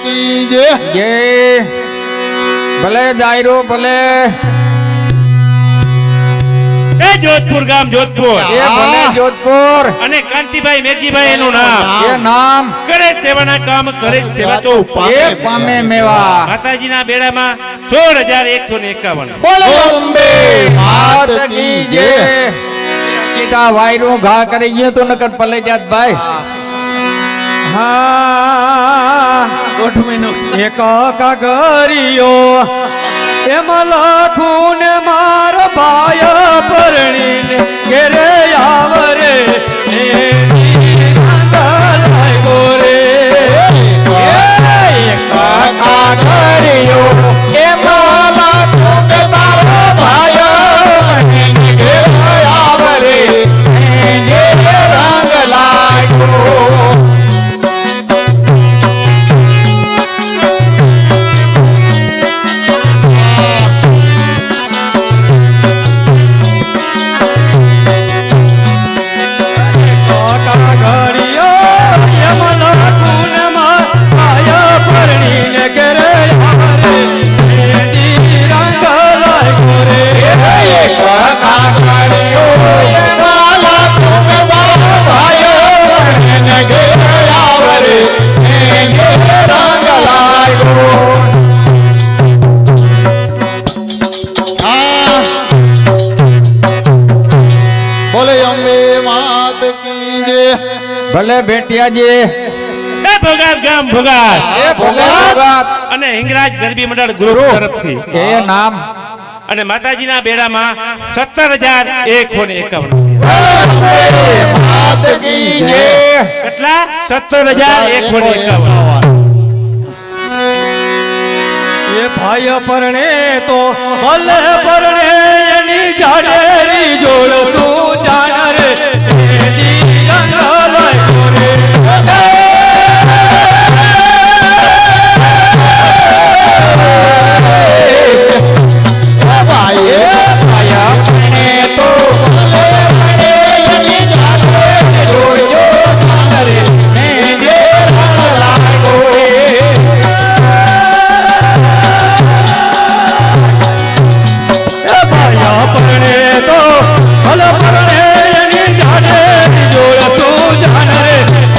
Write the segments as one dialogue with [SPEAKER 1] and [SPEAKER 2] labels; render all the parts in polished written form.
[SPEAKER 1] की जय
[SPEAKER 2] जय भले दायरो भले
[SPEAKER 3] ए जोधपुर गाम जोधपुर
[SPEAKER 2] ये भले जोधपुर
[SPEAKER 3] અને કાંતિભાઈ મેઘજીભાઈ એનું નામ
[SPEAKER 2] ये नाम
[SPEAKER 3] કરે સેવાના કામ કરે સેવા તો
[SPEAKER 2] ये पामे मेवा
[SPEAKER 3] માતાજીના બેડામાં 16151
[SPEAKER 2] बोले अम्बे मात की जय सीधा वायरो घा करे गयो तो नकर पले जात भाई
[SPEAKER 4] હા એક કાગરિયો એમાં લખું ને માર ભાય પરણીને ઘેરે આવરે ગોરે
[SPEAKER 2] एक कागरियो एમાં લખું ને મારો ભાયો ઘેરે આવરે જે રંગ લાગ્યો
[SPEAKER 1] बोले अम्बे मात की जय
[SPEAKER 2] ભલે ભેટિયાજી
[SPEAKER 3] એ ભોગાત ગામ ભોગાત
[SPEAKER 2] એ ભોગાત
[SPEAKER 3] અને હિંગરાજ ગરબી મંડળ ગુરુ તરફથી
[SPEAKER 2] એ નામ
[SPEAKER 3] અને માતાજીના બેડામાં 17151
[SPEAKER 2] માત કી જય
[SPEAKER 3] કેટલા 17151
[SPEAKER 4] એ ભાઈ પરણે તો ભલે પરણે એની જાડેરી જોડ શું જાણ રે એની રંગ લાગ્યો રે
[SPEAKER 1] भाई
[SPEAKER 2] આયા મને તો ભલે ભલે એની જાતે જોડ્યો જાનરે ને જે રંગ લાગ્યો
[SPEAKER 4] એ ભાઈ પરણે તો ભલે પરણે એની જાડેરી જોડ શું જાણ રે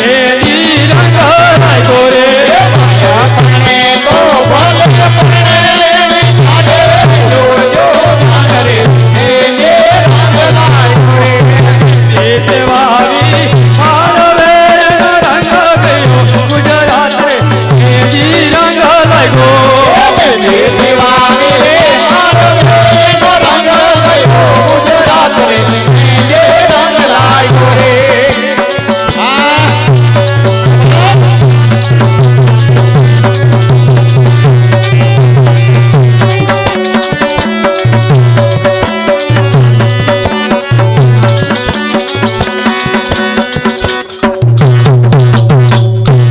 [SPEAKER 4] એની રંગ લાગ્યો રે
[SPEAKER 2] મને તો ભલે ભલે એની જાતે જોડ્યો જાનરે ને જે રંગ લાગ્યો
[SPEAKER 4] દેવારી માળવે રંગ ગયો ગુજરાત રે એની રંગ લાગ્યો
[SPEAKER 2] દેવાને રે મારો નો રંગ ગયો ગુજરાત રે જે રંગ લાગ્યો રે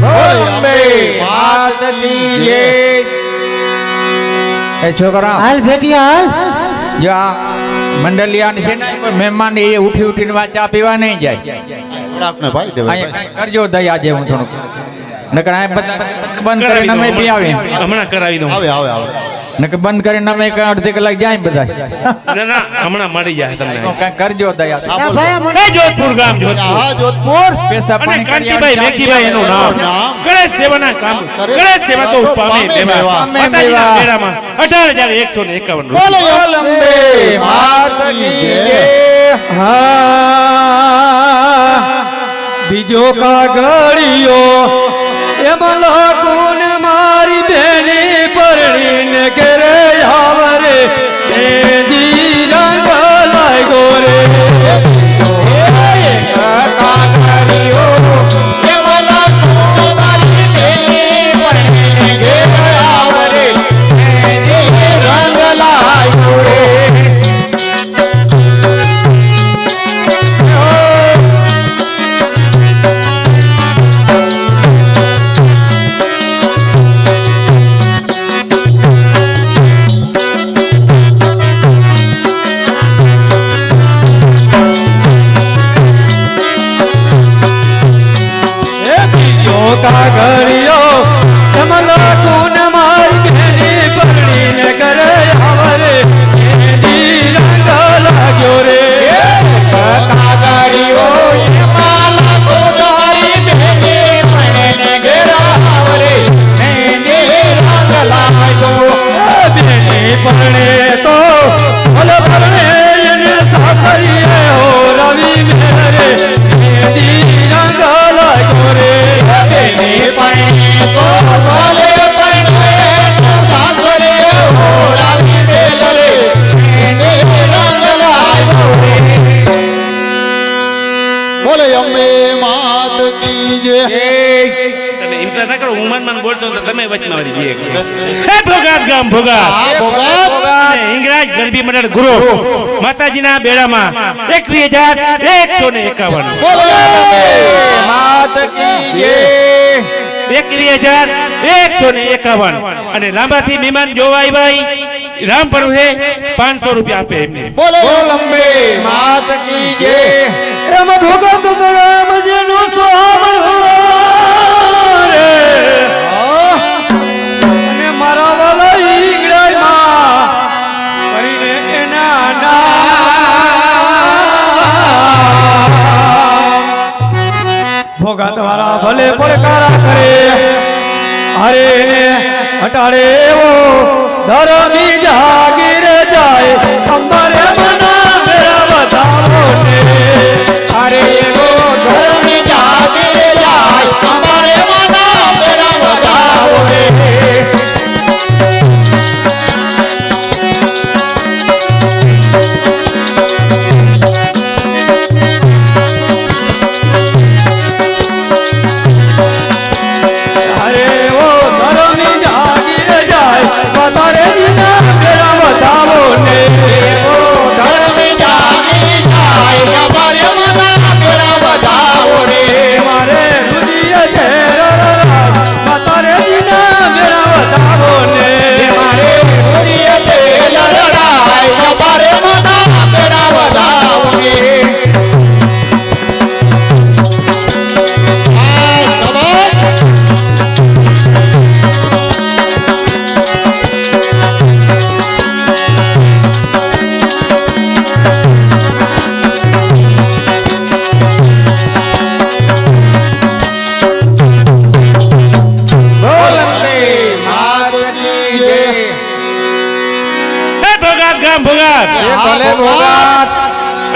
[SPEAKER 2] બોમ્બે માત કી જય એ છોકરા
[SPEAKER 4] હાલ ભેટિયા હાલ
[SPEAKER 2] જો આ મંડલિયાની છે ને મહેમાન એ ઉઠી ઉઠીને વાત ચા પીવા નહીં જાય
[SPEAKER 1] आपने भाई देवे
[SPEAKER 2] અહીંયા કાંઈ કરજો દયા જેવું થોડુંક નકર આ બધા બંધ કરીને અમે પી આવી
[SPEAKER 3] હમણાં કરાવી દઉં
[SPEAKER 1] आवे आवे आवे
[SPEAKER 2] નકર બંધ કરીને અમે એક અડધી કલાક જાય બધા
[SPEAKER 3] ના ના હમણાં મળી જાય તમને
[SPEAKER 2] કાંઈ કરજો દયા
[SPEAKER 3] એ જોધપુર ગામ જોધપુર
[SPEAKER 1] हाँ जोधपुर
[SPEAKER 2] પૈસા
[SPEAKER 3] અને
[SPEAKER 2] પાણી
[SPEAKER 3] કાંતિભાઈ મેઘજીભાઈ એનું નામ કરે સેવાના કામ કરે સેવા તો પામે મેવા માતાજીના બેડામાં 18151
[SPEAKER 1] बोले
[SPEAKER 2] અમ્બે માત કી જય
[SPEAKER 4] હા બીજો કાગળિયો એમાં લખું ને મારી બેની પરણીને ઘરે આવરે એની રંગ લાગ્યો રે
[SPEAKER 2] કાકરિયો કેવલા તમારી બેની પરણીને ઘેર આવરે જે રંગ લાગ્યો રે
[SPEAKER 4] કાગળિયો એમાં
[SPEAKER 1] બોલે અંબે માત કી જય
[SPEAKER 3] તમે ઇન્ટર ના કરો હું મન બોલતો તો તમે વચમાં વળી જઈએ એ ભોગાત ગામ ભોગાત
[SPEAKER 1] આ ભોગાત
[SPEAKER 3] અને ઇંગરાજ ગરબી મંડળ ગુરુ માતાજીના બેડામાં 21,151
[SPEAKER 1] બોલે
[SPEAKER 2] માત કી જય
[SPEAKER 3] 21,151 અને લાંબાથી મહેમાન જોવા આવ્યા રામ પરુ છે 500 રૂપિયા આપે એમને
[SPEAKER 1] બોલે
[SPEAKER 2] અંબે માત કી જય
[SPEAKER 4] એમ ભગત રામ જેનું સ્વામી રે અને મારા વાલા ઈંગડાઈમાં કરીને એના નામ ભગત વાળા ભલે પડકારા કરે અરે હટાડે એવો ધરમી જાગીર જાય અંબરે મના મેરા બતાવો ને
[SPEAKER 2] અરે એવો ધર્મી જાગી જાય અમારે મના મેરા બતાવો રે
[SPEAKER 4] અરે ઓ ધરમી જાગીર જાય બતારે દીના મેરા બતાવો ને
[SPEAKER 2] એવો ધર્મી જાગી જાય અમારે મના મેરા બતાવો રે
[SPEAKER 4] મારે રુદિય છે બતારે દીના મેરા બતાવો ને
[SPEAKER 2] મારે હૃદય તે લડાય અમારે મના મેરા બતાવો રે બોલ અંબે માત કી જય
[SPEAKER 3] એ ભોગાત ગામ ભોગાત
[SPEAKER 2] એ ભલે ભોગાત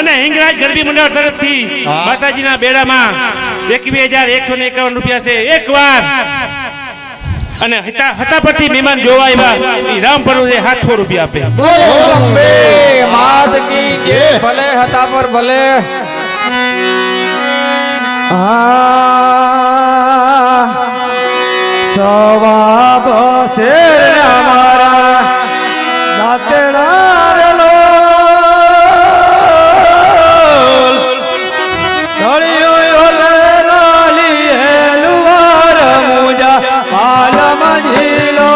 [SPEAKER 3] અને ઇંગરાજ ગરબી મંડળ તરફથી માતાજીના બેડામાં 21,151 રૂપિયા છે એકવાર અને હતા પરથી મહેમાન જોવા આવ્યા ઈ રામ પરુ છે 700 રૂપિયા આપે
[SPEAKER 2] બોલ અંબે માત કી જય ભલે હતા પર ભલે
[SPEAKER 4] સવા બસેર અમારા દાતેડા રેલો તળિયો ઓલે લાલી હેલુવાર મુજા પાલમ ઝીલો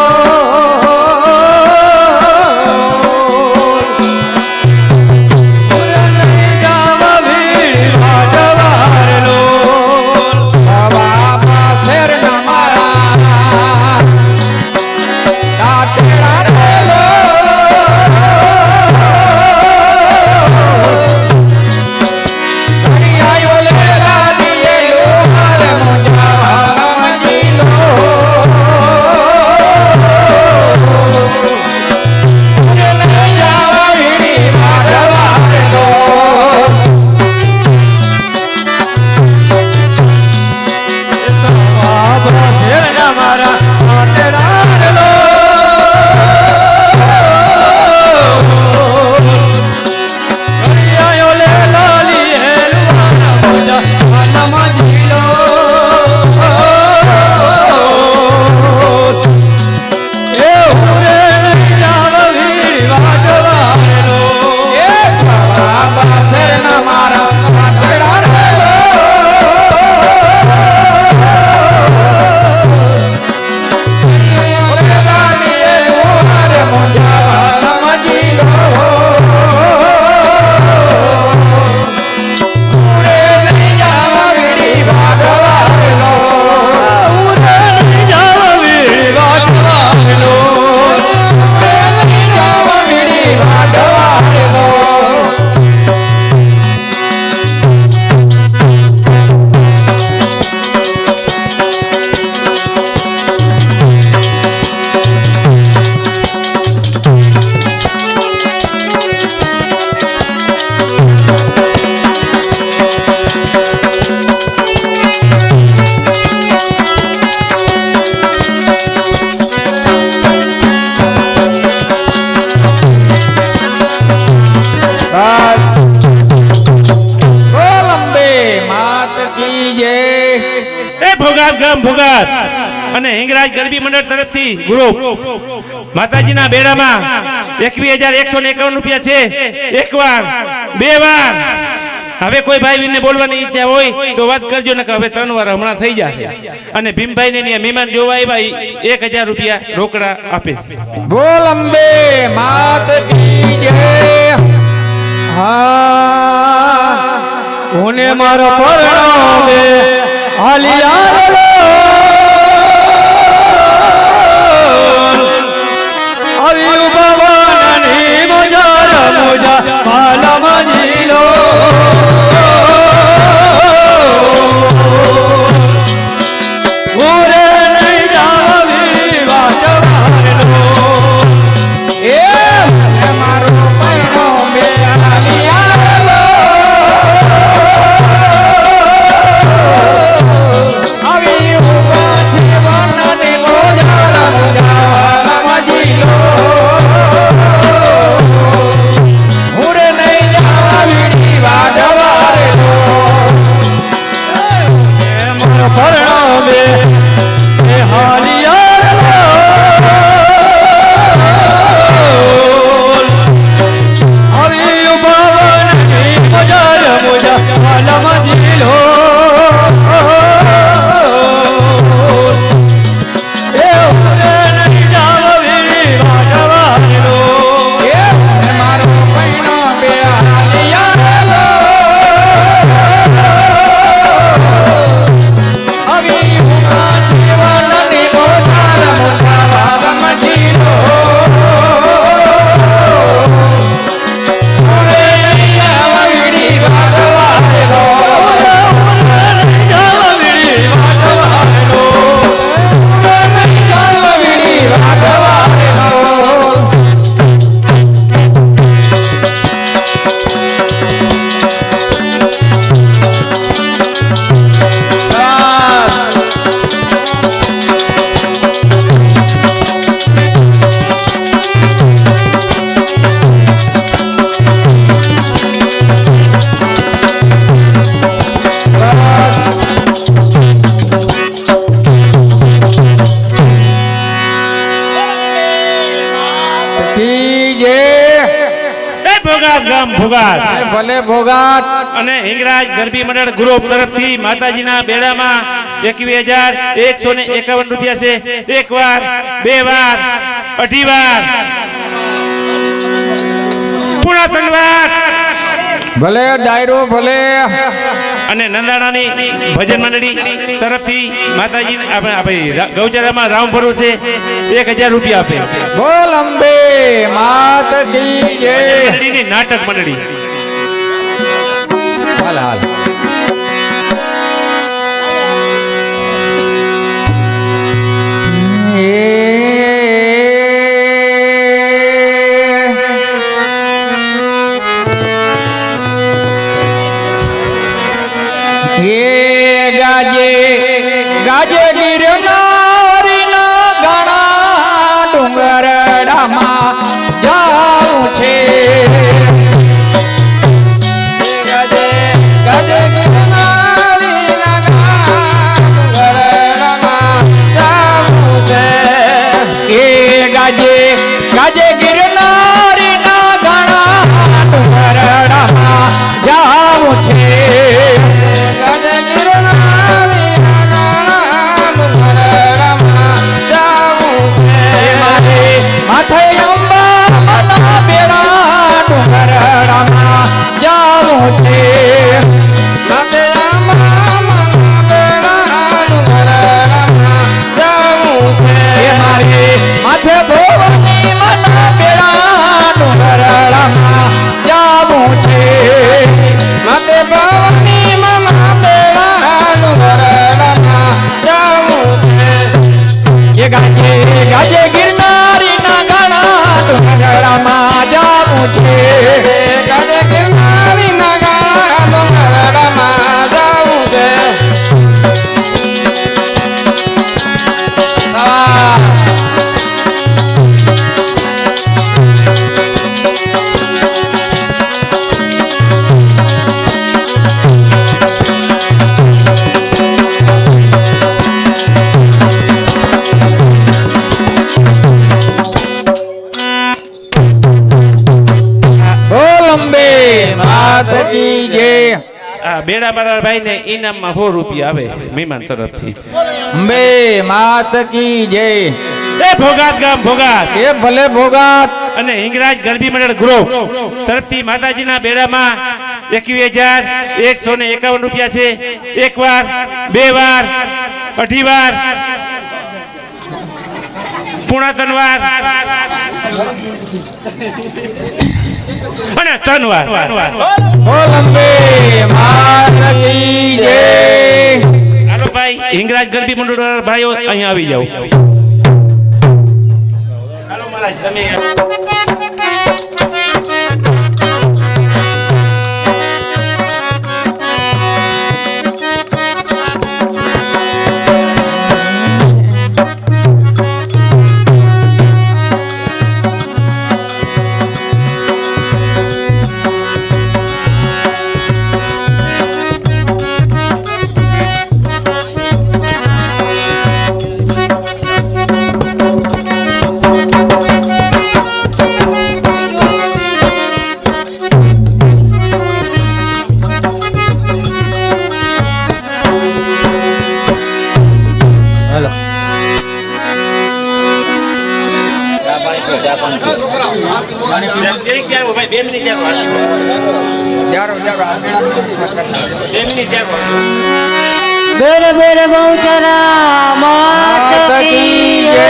[SPEAKER 4] નહીં જાવ ભીડ વાજવારલો
[SPEAKER 2] બાબા શેર ના મારા
[SPEAKER 3] ગામ ભોગાત અને હિંગરાજ ગરબી મંડળ તરફથી ગ્રુપ માતાજીના બેડામાં 21,151 રૂપિયા છે. એકવાર, બે વાર. હવે કોઈ ભાઈ વિને બોલવાની ઈચ્છા હોય તો વાત કરજો, ને હવે 3 વાર હમણાં થઈ જશે. અને ભીમભાઈ ને મહેમાન જોવા આવ્યા 1,000 રૂપિયા રોકડા આપે.
[SPEAKER 2] બોલ અંબે માત કી જય.
[SPEAKER 4] હા હું મારો પરણાવે હાલિયા આવી ભવનની મોજા મોજા પાલમાં જીલો ઓરે નહીં જાવી વાત મારલો
[SPEAKER 2] એ મારો પૈણો બે હાલિયાલો આવી ઉભા જીવનને મોજા મોજા મજીલો ઉરે નહીં જાવી વાત વારેલો
[SPEAKER 4] મારો પરણાવે એ હાલિયા આવી ભવનની મોજા મોજા પાલમાં જીલો એ ઓરે નહીં જાવી વાત વારલો
[SPEAKER 2] એ મારો પૈણો બે હાલિયાલો આવી ઉભા જીવનને મોજા મોજા મજીલો ઉરે નહીં જાવી વાત વારેલો
[SPEAKER 3] ભોગાત ગામ ભોગાત
[SPEAKER 2] ભલે ભોગાત
[SPEAKER 3] અને હિંગરાજ ગરબી મંડળ ગ્રુપ તરફથી માતાજીના બેડામાં 21,151 રૂપિયા છે. એકવાર, બે વાર, 2 વાર, પૂરા 3 વાર.
[SPEAKER 2] ભલે ડાયરો ભલે
[SPEAKER 3] અને નંદાણાની ભજન મંડળી તરફથી માતાજી ગૌચરામાં રામ ભરું છે 1,000 રૂપિયા આપે.
[SPEAKER 2] બોલ અંબે માત કી જય.
[SPEAKER 3] મંડળીની નાટક મંડળી
[SPEAKER 2] હાલ હાલ ગાજે ગાજે ગિરનારીના ઘણા ડુંગરડામાં જાઉં છે. ગાજે ગાજે ગિરનારીના ઘણા ડુંગરડામાં જાઉં છે. એ ગાજે ગાજે ગિરનારીના ઘણા ડુંગરડામાં જાઉં છે. માથે અંબા મના બેડા ડુંગરડામાં જાવું છે. માથે અંબા મના બેડા ડુંગરડામાં જાવું છે. માથે ભોવની મના બેડા ડુંગરડામાં જાવું છે. માથે ભોવની મના બેડા ડુંગરડામાં જાવું છે. એ ગાજે ગાજે ગિરનારીના ગાણા ડુંગરડામાં જાવું છે. ગાજે ગિરનારીના ગાણા ડુંગરડામાં જાવું છે.
[SPEAKER 3] આ બેડા મારા ભાઈને ઇનામમાં 100 રૂપિયા આવે મહેમાન તરફથી.
[SPEAKER 2] અંબે માત કી જય.
[SPEAKER 3] એ ભોગાત ગામ ભોગાત
[SPEAKER 2] એ ભલે ભોગાત
[SPEAKER 3] અને હિંગરાજ ગરબી મંડળ ગ્રુપ તરફથી માતાજીના બેડામાં 21,151 રૂપિયા છે. એક વાર, બે વાર, અઢી વાર, પૂણા 3 વાર અને 3 વાર.
[SPEAKER 2] બોલ અંબે માત કી જય.
[SPEAKER 3] હાલો ભાઈ હિંગરાજ ગરબી મંડળ વાળા ભાઈઓ અહીંયા આવી જાઓ. હાલો મહારાજ તમે બે મિનિટ
[SPEAKER 5] બેરે બેરે બહુચરા માત કી જય.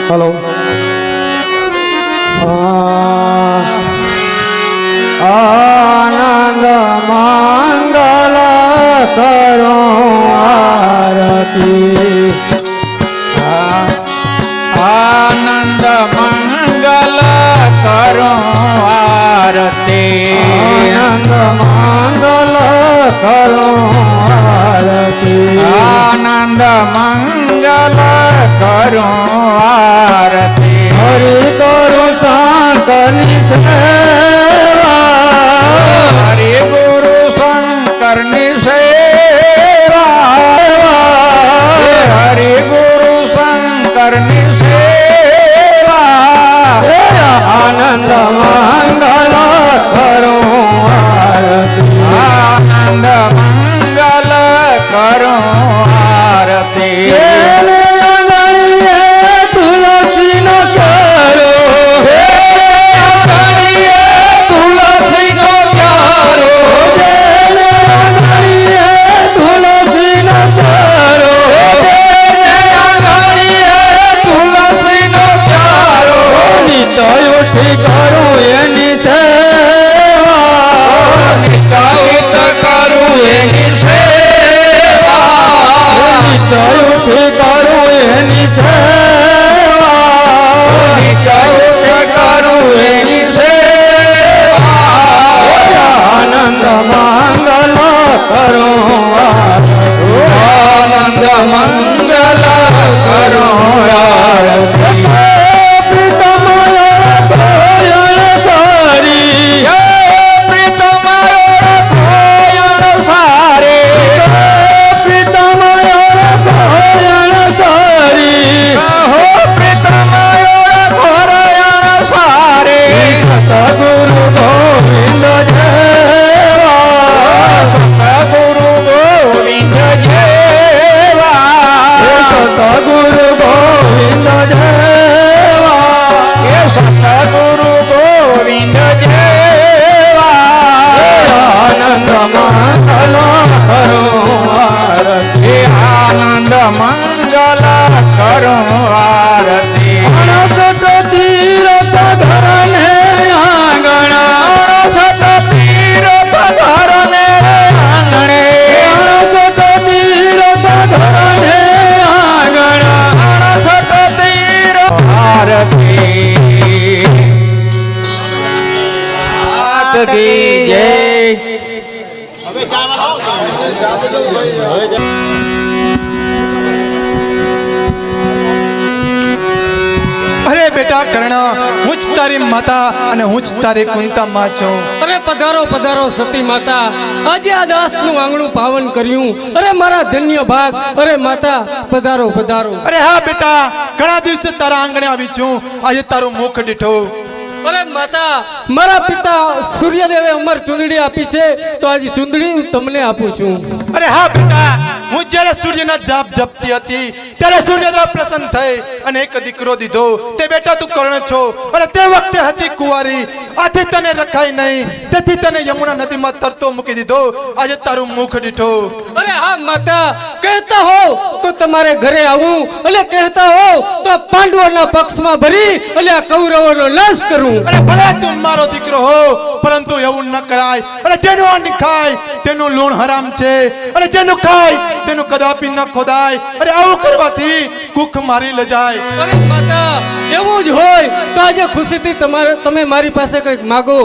[SPEAKER 4] હેલો આનંદ મંગલ કરો આરતી.
[SPEAKER 2] આનંદ મંગલ કરો આરતી.
[SPEAKER 4] આનંદ મંગલ કરો આરતી.
[SPEAKER 2] આનંદ મંગલ કરો આરતી.
[SPEAKER 4] હરિ કરું શંકરની સેવા.
[SPEAKER 2] હરિ ગુરુ શંકરની સેવા. હરિ ગુરુ શંકરની સેવા.
[SPEAKER 4] આનંદ મંગલ કરો આરતી.
[SPEAKER 2] આનંદ મંગલ કરો આરતી.
[SPEAKER 4] તુલસીનો ક્યારો તુલસીનો ક્યારો તુલસીનો ક્યારો તુલસીનો ક્યારો નિત્ય ઉઠી કરું એની સેવા. નિત્ય કરું એની સેવા. નિત્ય ઉઠી કરું એની સેવા. નિત્ય ઉઠી કરું એની સેવા. આનંદ મંગલ કરો આનંદ મંગલ કરો આરતી. પ્રીતમ ભયણ સારી
[SPEAKER 2] પ્રીતમ ભયણ સારી.
[SPEAKER 4] પ્રીતમ ભયણ સારી.
[SPEAKER 2] પ્રીતમ ભયણ સારી.
[SPEAKER 4] સતગુરુ ગોવિંદ જેવા.
[SPEAKER 2] સતગુરુ ગોવિંદ જેવા.
[SPEAKER 4] સતગુરુ ગોવિંદ જેવા.
[SPEAKER 2] એ સતગુરુ ગોવિંદ જેવા.
[SPEAKER 4] આનંદ મંગલ કરો આરતી.
[SPEAKER 2] આનંદ મંગલ કરો આરતી.
[SPEAKER 4] અણસઠ તીરથ ધરને આંગણ.
[SPEAKER 2] અણસઠ તીરથ ધરને આંગણે.
[SPEAKER 4] અણસઠ તીરથ ધરને આંગણ.
[SPEAKER 2] અણસઠ તીરથ આરતી. માત કી જય.
[SPEAKER 6] અરે બેટા કર્ણ, હું જ તારી માતા અને હું જ તારી કુંતા માં છું.
[SPEAKER 4] અરે પધારો પધારો સતી માતા, આજે આ દાસનું આંગણું પાવન કર્યું. અરે મારા ધન્ય ભાગ, અરે માતા પધારો પધારો.
[SPEAKER 6] અરે હા બેટા, ઘણા દિવસે તારા આંગણે આવી છું. આજે તારું મુખ દીઠું.
[SPEAKER 4] અરે માતા, મારા પિતા સૂર્યદેવે અમર ચૂંદડી આપી છે, તો આજે ચૂંદડી હું તમને આપું છું.
[SPEAKER 6] અરે હા બેટા, હું જ્યારે સૂર્યના જાપ જપતી હતી ત્યારે સૂર્યદેવ પ્રસન્ન થઈ અને એક દીકરો દીધો. તે બેટા તું કર્ણ છો અને તે વખતે હતી કુંવારી, આથી તને રખાય નહીં, તેથી તને યમુના નદીમાં તરતો મૂકી દીધો. આજે તારું મુખ દીઠો.
[SPEAKER 4] અરે હા માતા, કહેતા હો તો તમારે ઘરે આવું, અને કહેતા હો તો પાંડવોના પક્ષમાં ભરી અને આ કૌરવોનો નાશ કરું.
[SPEAKER 6] અરે ભલે તું મારો દીકરો હો, પરંતુ એવું ન કરાય. અને જેનું અન્ન ખાય તેનું લૂણ હરામ છે, અને જેનું ખાય તેનું કદાપી ન ખોદાય. અરે આવું કરવાથી કુખ મારી લજાય.
[SPEAKER 4] અરે માતા, એવું જ હોય તો આજે ખુશીથી તમે મારી પાસે કંઈક માગો.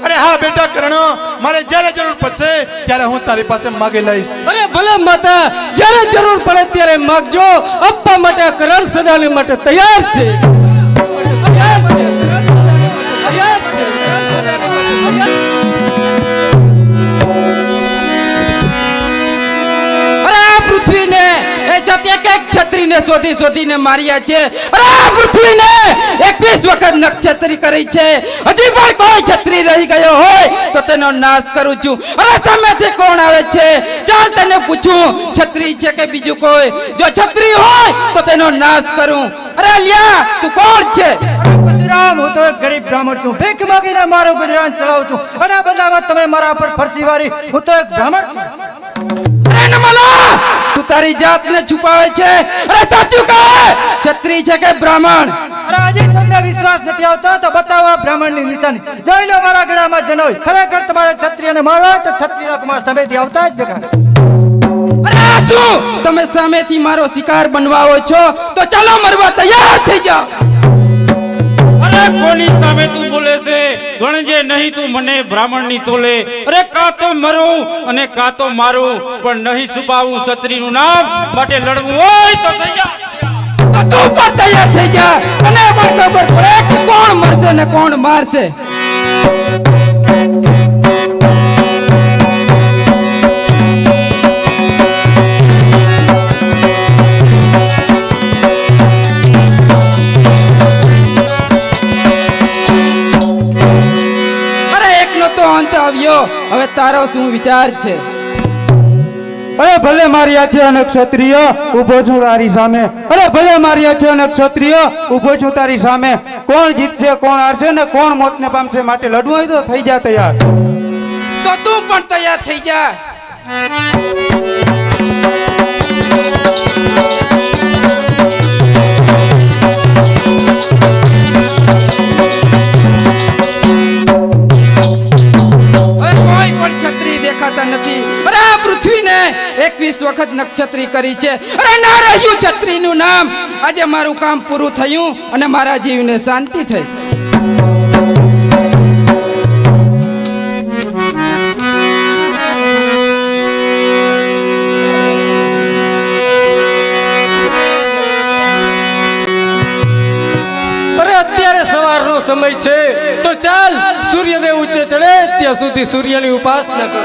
[SPEAKER 6] અરે હા બેટા કર્ણ, મારે જ્યારે જરૂર પડશે ત્યારે હું તારી પાસે માગી લઈશ.
[SPEAKER 4] અરે ભલે માતા, જ્યારે જરૂર પડે ત્યારે માગજો. આપવા માટે કરણ સદાને માટે તૈયાર છે. તૈયાર છે. તૈયાર છે.
[SPEAKER 2] અરે આ પૃથ્વીને એ જતે કે ક્ષત્રિયને શોધી શોધીને માર્યા છે. અરે આ પૃથ્વીને 21 વખત નક્ષત્રી કરી છે. હજી પણ કોઈ ક્ષત્રિય રહી ગયો હોય તો તેનો નાશ કરું છું. અરે સામેથી કોણ આવે છે? ચાલ તને પૂછું, ક્ષત્રિય છે કે બીજું કોઈ? જો ક્ષત્રિય હોય તો તેનો નાશ કરું. અરે લ્યા, તું કોણ છે?
[SPEAKER 5] રામ, હું તો એક ગરીબ બ્રાહ્મણ છું. ભીખ માંગીને મારું ગુજરાન ચલાવું છું, અને આ બધામાં તમે મારા પર ફરસી વાળી. હું તો એક બ્રાહ્મણ છું.
[SPEAKER 2] અરે નમલા, તું તારી જાતને છુપાવે છે. અરે સાચું કહે, ક્ષત્રિય છે કે બ્રાહ્મણ?
[SPEAKER 5] અરે હજી તમને વિશ્વાસ નથી આવતો તો બતાવો આ બ્રાહ્મણની નિશાની. જોઈ લો મારા ગળામાં જનોઈ. ખરેખર તમારે ક્ષત્રિયને મારવા હોય તો ક્ષત્રિય કુમાર સામેથી આવતા જ દેખાય.
[SPEAKER 2] અરે આ શું, તમે સામેથી મારો શિકાર બનવાઓ છો? તો ચાલો મરવા તૈયાર થઈ જાઓ.
[SPEAKER 7] અરે કોની સામે તું બોલે છે? ગણજે નહીં તું મને બ્રાહ્મણની તોલે. અરે કાં તો મરું અને કાં તો મારું, પણ નહીં છુપાવું ક્ષત્રિયનું નામ. માટે લડવું હોય તો તૈયાર.
[SPEAKER 2] તો તું પણ તૈયાર થઈ જા, અને પણ ખબર પડે કે કોણ મરશે ને કોણ મારશે. અંત આવ્યો, હવે તારો શું વિચાર છે?
[SPEAKER 8] અરે ભલે મારી અચાનક ક્ષત્રિય ઉભો છું તારી સામે. અરે ભલે મારી અચાનક ક્ષત્રિય ઉભો છું તારી સામે. કોણ જીતશે, કોણ હારશે ને કોણ મોતને પામશે, માટે લડવું હોય તો થઈ જા તૈયાર.
[SPEAKER 2] તો તું પણ તૈયાર થઈ જા. દેખાતા નથી. અરે આ પૃથ્વીને 21 વખત નક્ષત્રી કરી છે. અરે ના રહ્યું ક્ષત્રિયનું નામ. આજે મારું કામ પૂરું થયું અને મારા જીવને શાંતિ થઈ.
[SPEAKER 4] અત્યારે સવારનો સમય છે, તો ચાલ સૂર્યદેવ ઊંચે ચડે ત્યાં સુધી સૂર્યની ઉપાસના કરો.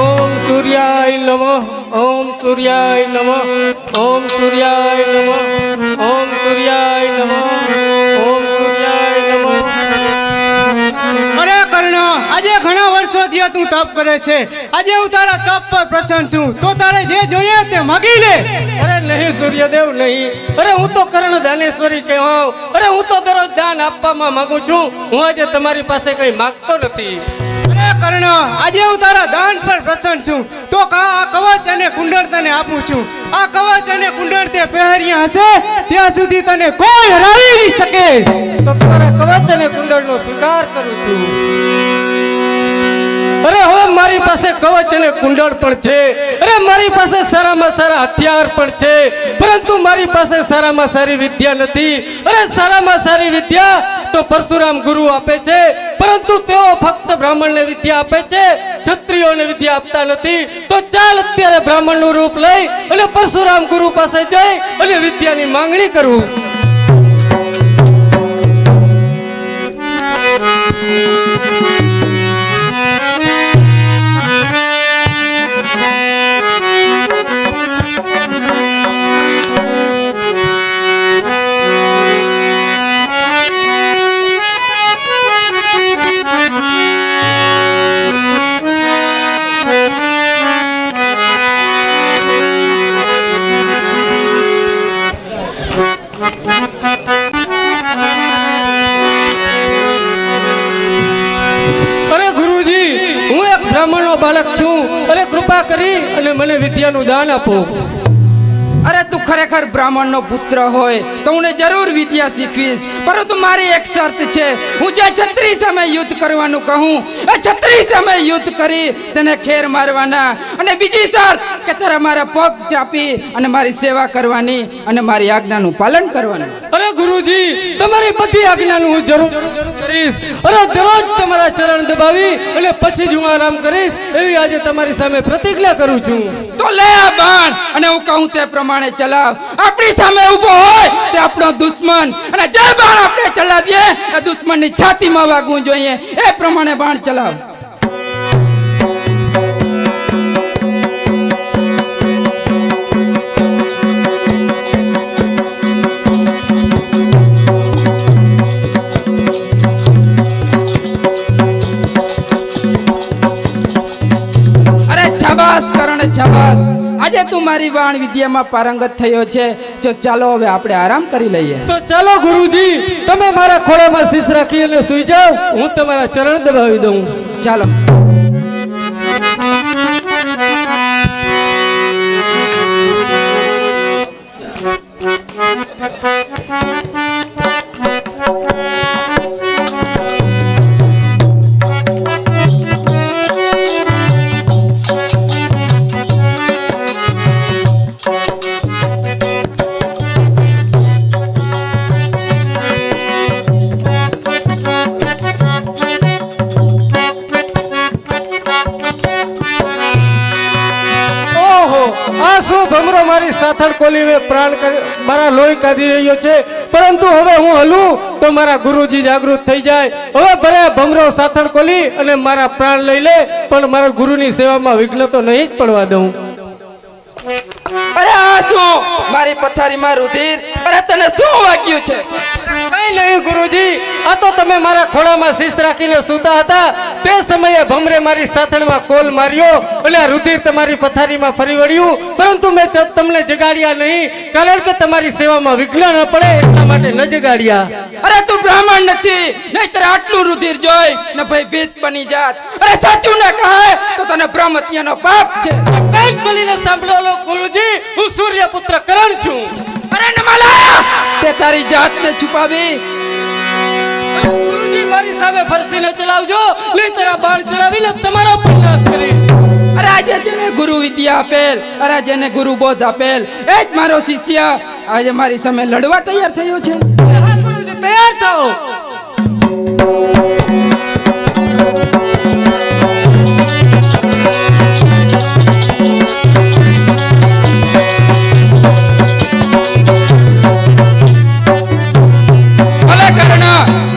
[SPEAKER 4] ઓમ સૂર્યાય નમઃ, ઓમ સૂર્યાય નમઃ, ઓમ સૂર્યાય નમઃ, ઓમ સૂર્યાય નમઃ, ઓમ સૂર્યાય નમઃ.
[SPEAKER 5] અરે કર્ણ, આજે ઘણા વર્ષોથી તું તપ કરે છે. આજે હું તારા તપ પર પ્રસન્ન છું, તો તારે જે જોઈએ તે માગી લે.
[SPEAKER 4] અરે નહીં સૂર્યદેવ નહીં. અરે હું તો કર્ણ દાનેશ્વરી કહેવાઉં. અરે હું તો દરરોજ દાન આપવામાં માંગુ છું. હું આજે તમારી પાસે કઈ માંગતો નથી.
[SPEAKER 5] અરે કર્ણ, આજે હું તારા દાન પર પ્રસન્ન છું, તો આ કવચ અને કુંડળ તને આપું છું. આ કવચ અને કુંડળ તે પહેર્યા હશે ત્યાં સુધી તને કોઈ હરાવી નહીં શકે.
[SPEAKER 4] તો તમારા કવચ અને કુંડળનો સ્વીકાર કરું છું. અરે હવે મારી પાસે કવચ અને કુંડળ પણ છે. અરે મારી પાસે સારામાં સારા હથિયાર પણ છે, પરંતુ મારી પાસે સારામાં સારી વિદ્યા નથી. અરે સારામાં સારી વિદ્યા તો પરશુરામ ગુરુ આપે છે, પરંતુ તેઓ ફક્ત બ્રાહ્મણને વિદ્યા આપે છે, ક્ષત્રિયોને વિદ્યા આપતા નથી. તો ચાલ અત્યારે બ્રાહ્મણનું રૂપ લઈ અને પરશુરામ ગુરુ પાસે જઈ અને વિદ્યાની માંગણી કરવું. બાળક છું, અને કૃપા કરી અને મને વિદ્યાનું દાન આપો.
[SPEAKER 2] અરે તું ખરેખર બ્રાહ્મણનો પુત્ર હોય તો હું જરૂર વિદ્યા શીખવીશ, પરંતુ મારી એક શરત છે. હું જે છત્રી સામે યુદ્ધ કરવાનું કહું એ છત્રી સામે યુદ્ધ કરી તેને ખેર મારવાના, અને બીજી શરત કે તારા મારા પગ ચાપી અને મારી સેવા કરવાની અને મારી આજ્ઞાનું પાલન કરવાનું.
[SPEAKER 4] અરે ગુરુજી, તમારી બધી આજ્ઞાનું હું જરૂર કરીશ, અને દરરોજ તમારા ચરણ દબાવી અને પછી જ હું આરામ કરીશ, એવી આજે તમારી સામે પ્રતિજ્ઞા કરું છું.
[SPEAKER 2] તો લે આ બાણ, અને હું કહું તે પ્રમાણે ચલાવ. આપણી સામે ઊભો હોય તે આપણો દુશ્મન, અને જે બાણ આપણે ચલાવીએ એ દુશ્મનની છાતીમાં વાગવું જોઈએ. એ પ્રમાણે બાણ ચલાવ. અરે છાબાસ કરણ, છાબાસ. આજે તું મારી વાણ વિદ્યામાં પારંગત થયો છે, તો ચાલો હવે આપણે આરામ કરી લઈએ.
[SPEAKER 4] તો ચાલો ગુરુજી, તમે મારા ખોળામાં શીશ રાખી અને સૂઈ જાઓ, હું તમારા ચરણ દબાવી દઉં.
[SPEAKER 2] ચાલો.
[SPEAKER 4] ભમરો મારી સાથળ કોલીને પ્રાણ મારા લોહી કાઢી રહ્યો છે, પરંતુ હવે હું હલું તો મારા ગુરુજી જાગૃત થઈ જાય. હવે ભલે ભમરો સાથળ કોલી અને મારા પ્રાણ લઈ લે, પણ મારા ગુરુની સેવામાં વિઘ્ન તો નહીં જ પડવા દઉં.
[SPEAKER 2] અરે આ શું મારી પથારીમાં રુધિર? અરે તને શું વાગ્યું છે?
[SPEAKER 4] કઈ નહીં ગુરુજી, આ તો તમે મારા ખોળામાં શીશ રાખીને સૂતા હતા તે સમયે ભમરે મારી સાથળમાં કોલ માર્યો અને આ રુધિર તમારી પથારીમાં ફરી વળ્યું, પરંતુ મેં તમને જગાડ્યા નહીં, કારણ કે તમારી સેવામાં વિઘ્ન ન પડે એટલા માટે ન જગાડ્યા.
[SPEAKER 2] અરે તું બ્રાહ્મણ નથી, નહીતર આટલું રુધિર જોઈ ને ભયભીત બની જાત. અરે સાચું ના કહે તો તને બ્રહ્મ હત્યાનો પાપ છે.
[SPEAKER 4] કઈ બોલીને સાંભળો લો ગુરુજી, હું સૂર્યપુત્ર કરણ છું.
[SPEAKER 2] અરે નમાલા, તે તારી જાતને છુપાવી.
[SPEAKER 4] ગુરુજી, મારી સામે ફરસીને ચલાવજો, નહીં તારા બાણ ચલાવીને તમારો પ્રયાસ કરીશ.
[SPEAKER 2] અરે આજે જેને ગુરુ વિદ્યા આપેલ, અરે જેને ગુરુ બોધ આપેલ, એ જ મારો શિષ્ય આજે મારી સામે લડવા તૈયાર થયો છે.
[SPEAKER 4] હા ગુરુજી, તૈયાર થાઓ.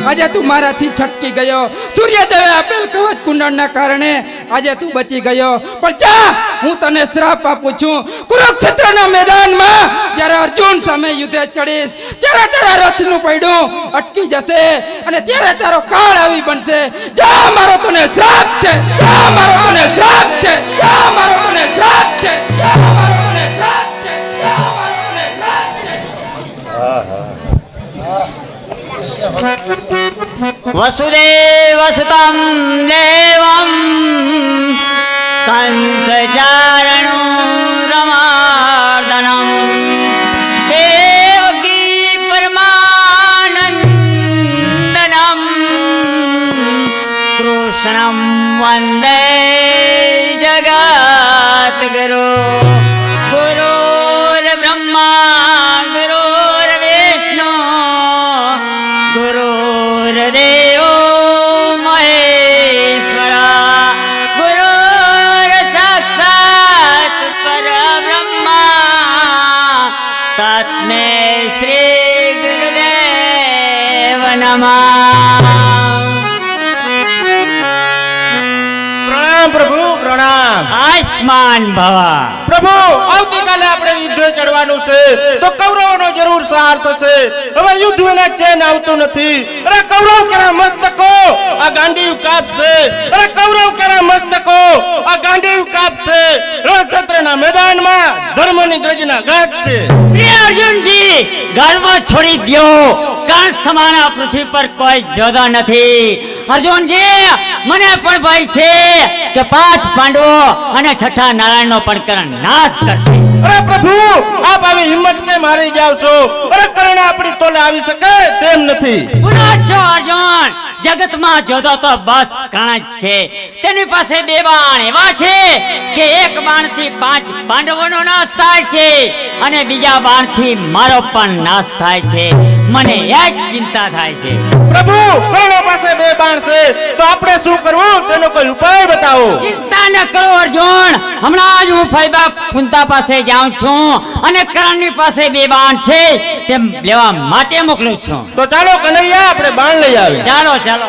[SPEAKER 2] આજે તું મારાથી છટકી ગયો. સૂર્યદેવે આપેલ કવચ કુંડળના કારણે આજે તું બચી ગયો. પણ જા, હું તને શ્રાપ આપું છું. કુરુક્ષેત્રના મેદાનમાં જ્યારે અર્જુન સામે યુદ્ધે ચડીશ ત્યારે તારા રથનું પૈડું અટકી જશે અને ત્યારે તારો કાળ આવી બનશે. જા, મારો તને શ્રાપ છે. જા, મારો તને શ્રાપ છે. જા, મારો તને શ્રાપ છે. જા, મારો તને શ્રાપ છે. જા, મારો તને શ્રાપ છે.
[SPEAKER 9] वसुदेवसुतं देवं कंसचारणूरमार्दनं देवकी परमानन्दनं कृष्णं वन्दे जगद्गुरु. गुरुर्ब्रह्मा गुरुर्विष्णु गुरुर्देवो નમઃ
[SPEAKER 5] પ્રણામ પ્રભુ પ્રણામ.
[SPEAKER 9] આયુષ્માન ભવ.
[SPEAKER 5] પ્રભુ આવતીકાલે આપણે યુદ્ધ ચડવાનું છે તો કૌરવોનો જરૂર સહાર થશે. હવે યુદ્ધ વિના ચેન આવતું નથી. અરે કૌરવ કેરા મસ્તકો આ ગાંડીવ કાપશે. અરે કૌરવ કેરા મસ્તકો આ ગાંડીવ કાપશે. રણક્ષેત્રના મેદાનમાં ધર્મની ગર્જના ગાજશે.
[SPEAKER 9] પ્રિય અર્જુનજી, ગર્વ છોડી દો. કર્ણ સમાન આ પૃથ્વી પર કોઈ જોદા નથી. અર્જુનજી, મને પણ ભય છે કે 5 પાંડવો અને 6ઠા નારાયણનો પણ કર્ણ નાશ કરશે.
[SPEAKER 5] અરે પ્રભુ આપ આવી હિંમત કે મારી જાવ છો. અરે કર્ણ આપણી તોલે આવી શકે તેમ નથી.
[SPEAKER 9] પુનઃ છો અર્જુન, જગતમાં જોદો તો બસ કર્ણ જ છે. તેની પાસે 2 બાણ એવા છે કે એક બાણથી 5 પાંડવોનો નાશ થાય છે અને બીજા બાણથી મારો પણ નાશ થાય છે. મને એ જ ચિંતા થાય છે.
[SPEAKER 5] પ્રભુ કર્ણ પાસે 2 બાણ છે તો આપણે શું કરવું તેનો કોઈ ઉપાય બતાવો.
[SPEAKER 9] ચિંતા ન કરો અર્જુન, હમણાં જ હું ફૈબા કુંતા પાસે જાઉં છું અને કર્ણની પાસે 2 બાણ છે તે લેવા માટે મોકલું છું.
[SPEAKER 5] તો ચાલો કનૈયા આપણે બાણ લઈ આવીએ.
[SPEAKER 9] ચાલો ચાલો.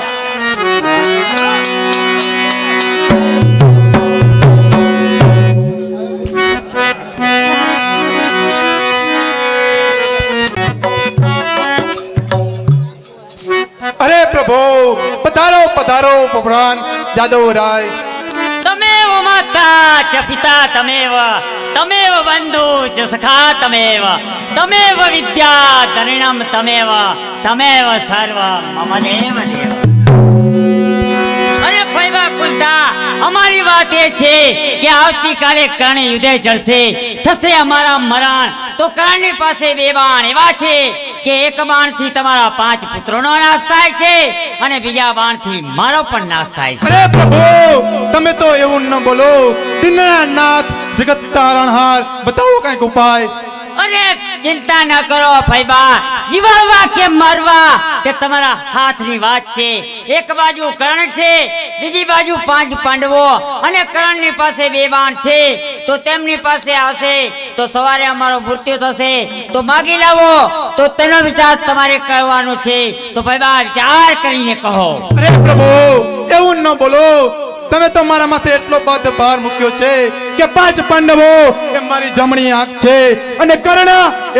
[SPEAKER 6] અરે પ્રભુ પધારો પધારો ભગવાન જાદવ રાય.
[SPEAKER 9] તમેવ માતા ચ પિતા તમેવ, તમેવ બંધુ ચ સખા તમેવ, તમેવ વિદ્યા ધરિણમ તમેવ, તમેવ સર્વ મમ દેવ દેવ. અરે ફૈબા કુંતા, અમારી વાત એ છે કે આવતીકાલે કર્ણ યુદ્ધે ચડશે, થશે અમારા મરણ. તો કર્ણની પાસે 2 બાણ એવા છે કે એક બાણથી તમારા 5 પુત્રોનો નાશ થાય છે અને બીજા બાણથી મારો પણ નાશ થાય છે.
[SPEAKER 6] અરે પ્રભુ તમે તો એવું ન બોલો. દિનનાથ જગત તારણહાર બતાવો કઈક ઉપાય.
[SPEAKER 9] અરે ચિંતા ન કરો ફૈબા, જીવાડવા કે મારવા તે તમારા હાથની વાત છે. એક બાજુ કર્ણ છે, બીજી બાજુ 5 પાંડવો અને કર્ણની પાસે 2 બાણ છે. તો તેમની પાસે આવશે તો સવારે અમારો મૃત્યુ થશે તો માગી લાવો. તો તેનો વિચાર તમારે કરવાનો છે. તો ફૈબા વિચાર કરીને કહો.
[SPEAKER 6] અરે પ્રભુ એવું ન બોલો. તમે તો મારા માથે એટલો બધો ભાર મૂક્યો છે કે 5 પાંડવો એ મારી જમણી આંખ છે અને કર્ણ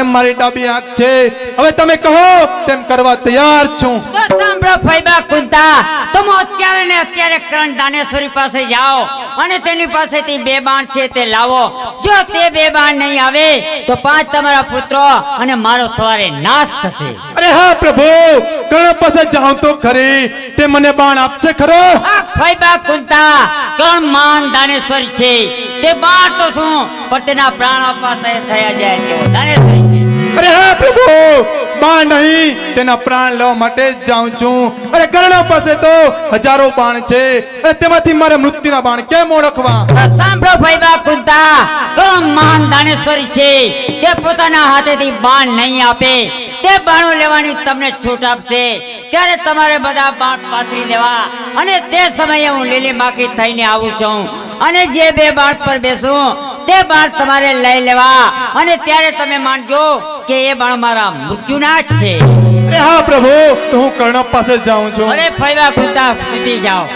[SPEAKER 6] એ મારી ડાબી આંખ છે. હવે તમે કહો તેમ કરવા તૈયાર છું.
[SPEAKER 9] તો સાંભળો ફૈબા કુંતા, તમે અત્યારે ને અત્યારે કર્ણ દાનેશ્વરી પાસે જાઓ અને તેની પાસેથી 2 બાણ છે તે લાવો. જો તે 2 બાણ નહીં આવે તો 5 તમારા પુત્રો અને મારો સવારે નાશ થશે.
[SPEAKER 6] અરે હા પ્રભુ કર્ણ પાસે જાઉં તો ખરી, તે મને બાણ આપશે ખરો?
[SPEAKER 9] આ ફૈબા કુંતા, કર્ણ મહાન દાનેશ્વરી છે. તે બાણ તો શું પણ તેના પ્રાણ આપવા થયા જાય તેવો દાનેશ્વરી છે.
[SPEAKER 6] અરે હા પ્રભુ બાણ નહીં, તેના પ્રાણ લેવા માટે જ જાઉં છું. અરે કર્ણ પાસે તો હજારો બાણ છે અને તેમાંથી મારે મૃત્યુના બાણ કેમ ઓળખવા?
[SPEAKER 9] સાંભળો ફૈબા કુંતા, કર્ણ મહાન દાનેશ્વરી છે. તે પોતાના હાથેથી બાણ નહીં આપે. તે બાણો લેવાની તમને છૂટ આપશે. ત્યારે તમારે બધા બાણ પાથરી દેવા અને તે સમયે હું લીલી માખી થઈને આવું છું અને જે 2 બાણ પર બેસું તે બાણ તમારે લઈ લેવા અને ત્યારે તમે માનજો કે એ બાણ મારા મૃત્યુના જ છે.
[SPEAKER 6] અરે હા પ્રભુ તો હું કર્ણ પાસે જ જાઉં છું.
[SPEAKER 9] અરે ફૈબા કુંતા સીધી જાઓ.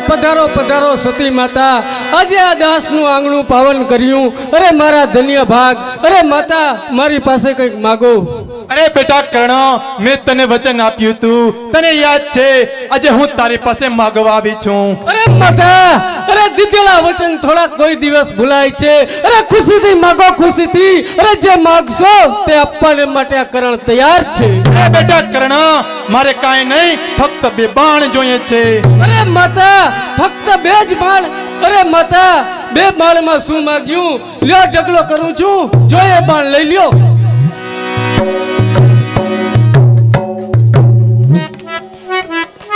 [SPEAKER 4] પધારો પધારો સતી માતા, આજે આ દાસનું આંગણું પાવન કર્યું. અરે મારા ધન્ય ભાગ. અરે માતા મારી પાસે કંઈક માગો.
[SPEAKER 6] અરે બેટા કર્ણ, મેં તને વચન આપ્યું તું, તને યાદ છે? આજે હું તારી પાસે માગવા આવી છું.
[SPEAKER 4] અરે માતા, અરે દીધેલા વચન થોડા કોઈ દિવસ ભૂલાય છે. અરે ખુશીથી માગો, ખુશીથી. અરે જે માગશો તે આપવાને માટે આ કરણ તૈયાર છે.
[SPEAKER 6] અરે બેટા કર્ણ, મારે કાંઈ નહીં, ફક્ત 2 બાણ જોઈએ છે.
[SPEAKER 4] અરે માતા, ફક્ત 2 જ બાણ? અરે માતા, 2 બાણમાં શું માગ્યું? લ્યો ઢગલો કરું છું, જો એ બાણ લઈ લ્યો.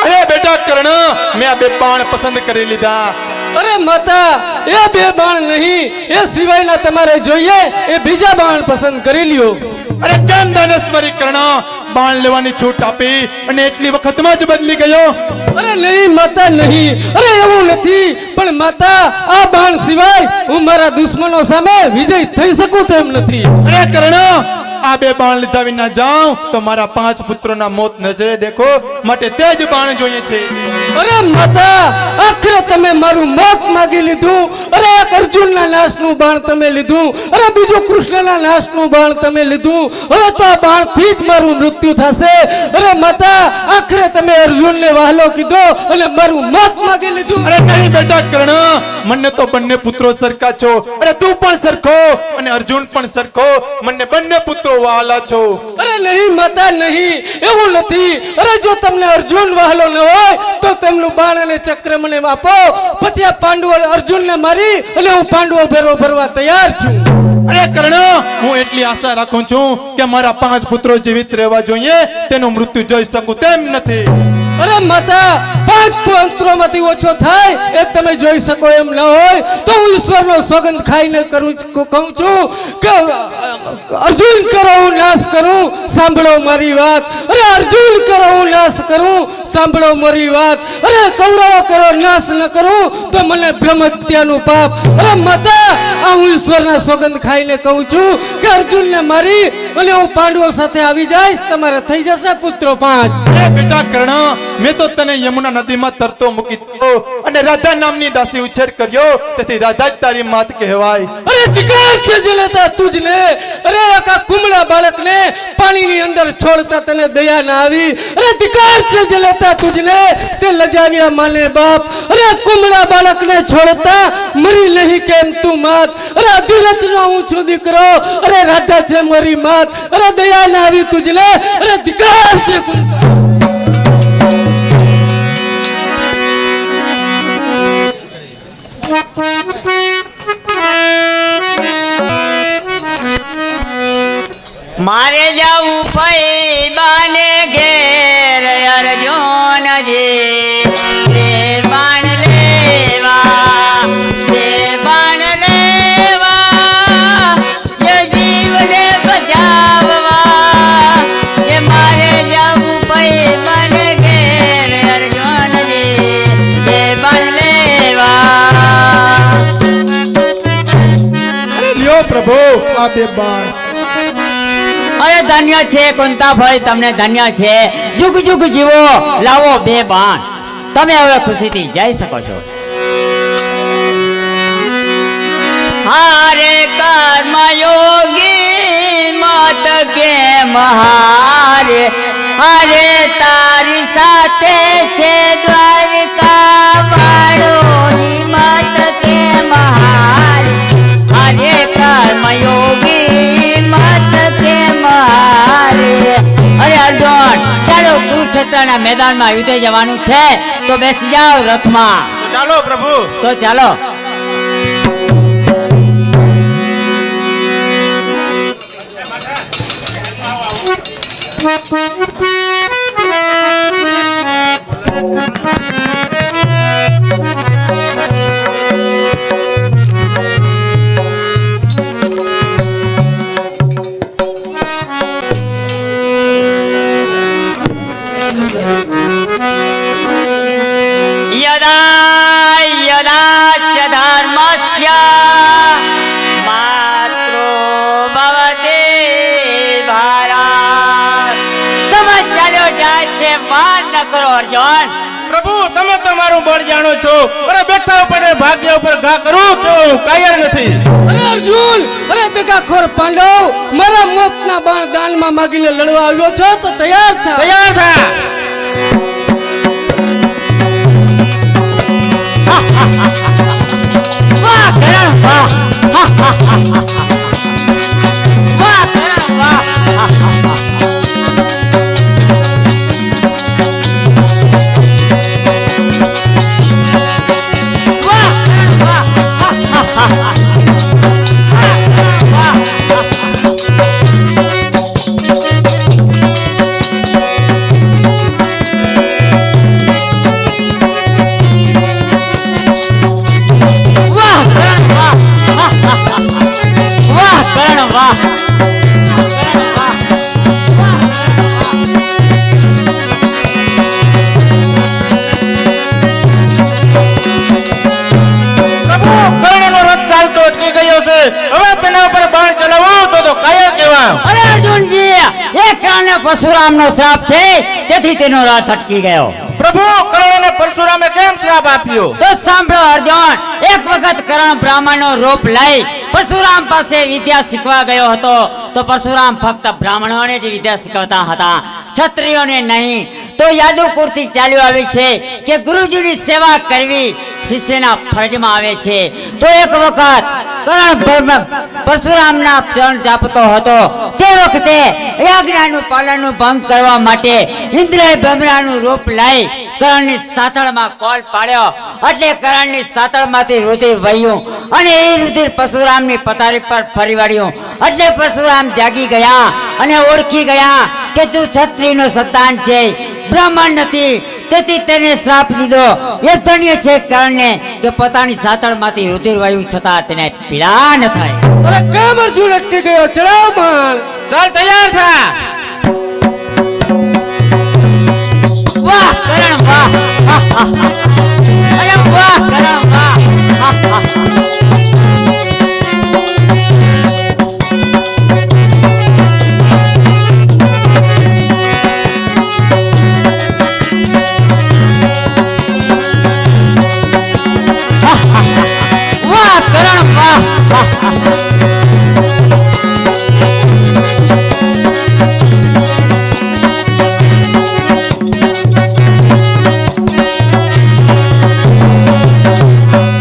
[SPEAKER 6] અરે બેટા કર્ણ, મેં આ 2 બાણ પસંદ કરી લીધા.
[SPEAKER 4] અરે માતા, એ 2 બાણ નહીં, એ સિવાયના તમારે જોઈએ એ બીજા બાણ પસંદ કરી લ્યો.
[SPEAKER 6] અરે કેમ દાનેશ્વરી કર્ણ, બાણ લેવાની છૂટ આપી અને એટલી વખતમાં જ બદલી ગયો?
[SPEAKER 4] અરે નહીં માતા, નહીં. અરે એવું નથી, પણ માતા આ બાણ સિવાય હું મારા દુશ્મનો સામે વિજય થઈ શકું તેમ નથી.
[SPEAKER 6] અરે કર્ણ, આ 2 બાણ લીધા વિના જાઉં તો મારા 5 પુત્રોના મોત નજરે દેખો, માટે તે જ બાણ જોઈએ છે.
[SPEAKER 4] અરે માતા, આખરે તમે મારું મોત માંગી લીધું. અરે એક અર્જુનના નાશનું બાણ તમે લીધું, અરે બીજું કૃષ્ણના નાશનું બાણ તમે લીધું. હવે તો આ બાણથી જ મારું મૃત્યુ થશે. અરે માતા, આખરે તમે અર્જુનને વહાલો કીધો અને મારું મોત માંગી લીધું.
[SPEAKER 6] અરે નહીં બેટા કર્ણ, મને તો બંને પુત્રો સરખા છો. અરે તું પણ સરખો અને અર્જુન પણ સરખો, મને બંને પુત્રો વહાલા છો.
[SPEAKER 4] અરે નહીં માતા, નહીં, એવું નથી. અરે જો તમને અર્જુન વહાલો ન હોય તો તેમનું બાણ અને ચક્ર મને આપો, પછી આ પાંડવો અર્જુનને મારી અને હું પાંડવો ભેરો ભરવા તૈયાર છું.
[SPEAKER 6] અરે કર્ણ, હું એટલી આશા રાખું છું કે મારા 5 પુત્રો જીવિત રહેવા જોઈએ, તેનું મૃત્યુ જોઈ શકું તેમ નથી.
[SPEAKER 4] અરે માતા, 5 પુત્રોમાંથી ઓછો થાય એ તમે જોઈ શકો એમ ન હોય તો હું ઈશ્વરનો સોગંદ ખાઈને કહું છું કે અર્જુન કરો હું નાશ કરું, સાંભળો મારી વાત. અરે અર્જુન કરો હું નાશ કરું, સાંભળો મારી વાત. અરે કૌરવો કરો નાશ ન કરું તો મને બ્રહ્મહત્યાનું પાપ. અરે માતા, આ હું ઈશ્વરના સોગંદ ખાઈને કહું છું કે અર્જુનને મારી અને હું પાંડવો સાથે આવી જઈશ, તમારે થઈ જશે પુત્રો 5.
[SPEAKER 6] અરે બેટા કર્ણ, મેં તો તને યમુના નદીમાં તરતો મૂકી દીધો અને રાધા નામની દાસી ઉછેર કર્યો, તેથી રાધા જ તારી માત કહેવાય.
[SPEAKER 4] અરે ધિક્કાર છે જલેતા તુજને. અરે આખા કુમળા બાળકને પાણીની અંદર છોડતા તને દયા ના આવી. અરે ધિક્કાર છે જલેતા તુજને, તે લજાવ્યા માને બાપ. અરે કુમળા બાળકને છોડતા મરી નહીં કેમ તું માત. અરે અધિરથનો હું છું દીકરો, અરે રાધા છે મારી માત. અરે દયા ના આવી તુજને. અરે ધિક્કાર છે કુંતા.
[SPEAKER 9] મારે જાવું પઈ બાને ઘેર અર્જુનજી, બે બાણ લેવા, બે બાણ લેવા, એ જીવને બચાવવા. એ મારે જાવું પઈ બાને ઘેર અર્જુનજી, બે બાણ લેવા.
[SPEAKER 6] લ્યો પ્રભુ આ 2 બાણ.
[SPEAKER 9] અરે ધન્ય છે કુંતાભાઈ, તમને ધન્ય છે. જુગ જુગ જીવો, લાવો 2 બાણ. તમે હવે ખુશીથી જઈ શકો છો. હારે કર્મ યોગી મત કે મહારે, હારે તારી સાથે છે દ્વારકા વાળોની મત કે મહારે, હારે કર્મ યોગી મત કે મહારે. અરે અર્જુન, ચાલો કુરુક્ષેત્રના મેદાનમાં યુદ્ધે જવાનું છે, તો બેસી જાઓ રથમાં.
[SPEAKER 5] ચાલો પ્રભુ.
[SPEAKER 9] તો ચાલો. યદા યદા ચ ધર્મસ્ય માત્રો ભવતે ભારત. સમજ ચાલ્યો જાય છે, વાર ન કરો અર્જુન.
[SPEAKER 5] પ્રભુ તમે તો મારું બળ જાણો છો અરે બેઠા ઉપર ને ભાગ્ય ઉપર ઘા કરું તો હું કાયર નથી
[SPEAKER 4] અરે અર્જુન, અરે બેગાખોર પાંડવ, મારા મોતના બાણ દાનમાં માગીને લડવા આવ્યો છો તો તૈયાર થા.
[SPEAKER 5] તૈયાર થા.
[SPEAKER 9] વાહ કરણ વાહ વાહ કરણ વાહ વાહ કરણ વાહ વાહ કરણ વાહ
[SPEAKER 5] પ્રભુ કર્ણનો રથ ચાલતો અટકી ગયો છે હવે તેના ઉપર બાણ ચલાવો તો કાયર કહેવાય.
[SPEAKER 9] અરે અર્જુનજી, એ કર્ણને પરશુરામનો શ્રાપ છે તેથી તેનો રથ અટકી ગયો.
[SPEAKER 5] પ્રભુ કર્ણને પરશુરામે કેમ શ્રાપ આપ્યો?
[SPEAKER 9] તો સાંભળો અર્જુન, એક વખત કર્ણ બ્રાહ્મણનો રૂપ લઈ પરશુરામ પાસે વિદ્યા શીખવા ગયો હતો તો પરશુરામ ફક્ત બ્રાહ્મણોને જ વિદ્યા શીખવતા હતા, ક્ષત્રિયોને નહીં. તો યાદવપુરથી ચાલ્યું આવે છે કે ગુરુજીની સેવા કરવી શિષ્યના ફરજમાં આવે છે. તો એક વખત કર્ણ પરશુરામના ચરણ ચાપતો હતો તે વખતે આજ્ઞાનું પાલનનું ભંગ કરવા માટે ઇન્દ્રએ ભમરાનું રૂપ લઈ કર્ણની સાથળમાં કોલ પાડ્યો એટલે કર્ણની સાથળમાંથી રુધિર વહ્યું અને એ રુધિર પરશુરામની પથારી પર ફરી વળ્યું એટલે પરશુરામ જાગી ગયા અને ઓળખી ગયા કે તું ક્ષત્રિયનો સંતાન છે, બ્રાહ્મણ નથી. તેથી તેને શ્રાપ દીધો. એ ધન્ય છે કર્ણને કે પોતાની સાથળમાંથી રુધિર વહ્યું છતાં તેને પીડા ન થાય.
[SPEAKER 4] અરે કેમ અર્જુન અટકી ગયો? ચલાવ બાણ.
[SPEAKER 5] ચાલ તૈયાર થા.
[SPEAKER 9] વાહ કરણ વાહ અરે વાહ કરણ વાહ વાહ કરણ વાહ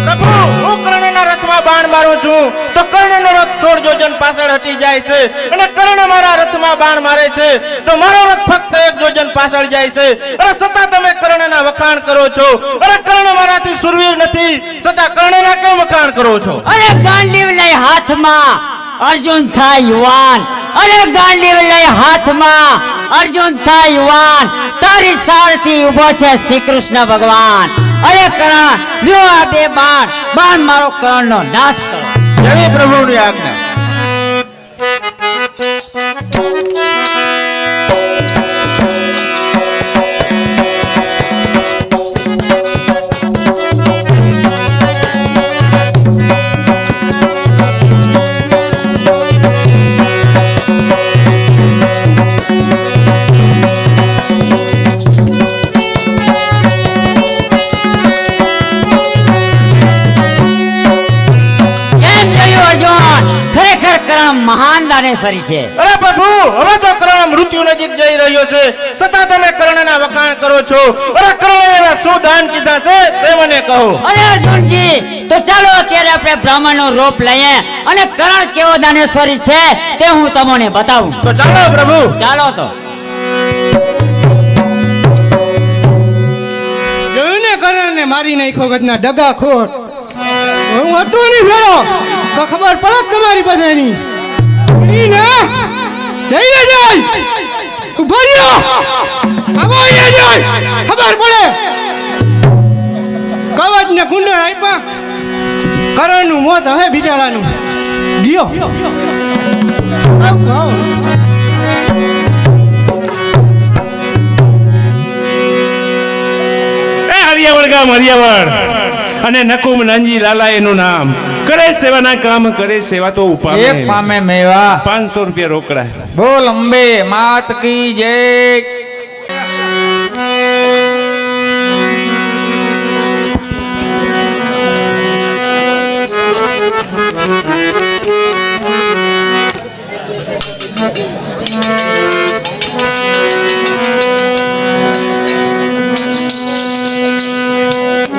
[SPEAKER 5] પ્રભુ હું કર્ણના રથમાં બાણ મારું છું તો કર્ણનો રથ 16 યોજન પાછળ હટી જાય છે અને કર્ણ મારા રથમાં બાણ મારે છે તો મારો રથ ફક્ત 1 યોજન પાછળ જાય છે. અરે છતાં તમે કર્ણના વખાણ કરો છો. અરે કર્ણ મારાથી સુરવીર નથી છતાં કર્ણના કેમ વખાણ કરો છો?
[SPEAKER 9] અરે ગાંડીવ લઈ હાથમાં અર્જુન થાય યુવાન, અરે ગાંડીવ લઈ હાથમાં અર્જુન થાય યુવાન, તારી સારથી ઊભો છે શ્રી કૃષ્ણ ભગવાન. અરે કર્ણ, જો આ બે બાણ મારો કર્ણનો નાશ કરો.
[SPEAKER 5] જેવી પ્રભુની આજ્ઞા.
[SPEAKER 9] કેમ જોયું અર્જુન? ખરેખર કર્ણ મહાન દાનેશ્વરી છે.
[SPEAKER 5] અરે પ્રભુ હવે તો કર્ણ મૃત્યુ નજીક જઈ રહ્યો છે છતાં તમે કર્ણના વખાણ કરો છો. અરે કર્ણએ એવા શું દાન કીધા છે તે મને કહો.
[SPEAKER 9] અરે અર્જુનજી, તો ચાલો અત્યારે આપણે બ્રાહ્મણનો રૂપ લઈએ અને કર્ણ કેવો દાનેશ્વરી છે તે હું તમને બતાવું.
[SPEAKER 5] તો ચાલો પ્રભુ.
[SPEAKER 9] ચાલો તો.
[SPEAKER 4] જોયું ને કર્ણને મારી નાખ્યો ગજના ડગાખોર. હું હતો નહીં ભેળો તો ખબર પડે તમારી બધાની. ઈ ને જઈએ જાય ઉભો રહ્યો આવો અહીંયા જાય ખબર પડે. કવચને ગુંડળ આપ્યા, કરણનું મોત હવે બિચારાનું ગયો. આવો આવો.
[SPEAKER 3] એ હરિયાવળ ગામ હરિયાવળ અને નકુમ નાનજી લાલા એનું નામ. કરે સેવાના કામ કરે સેવા તો ઉપામે.
[SPEAKER 10] એક પામે મેવા
[SPEAKER 3] 500 રૂપિયા રોકડા.
[SPEAKER 10] બોલ અંબે માત કી જય.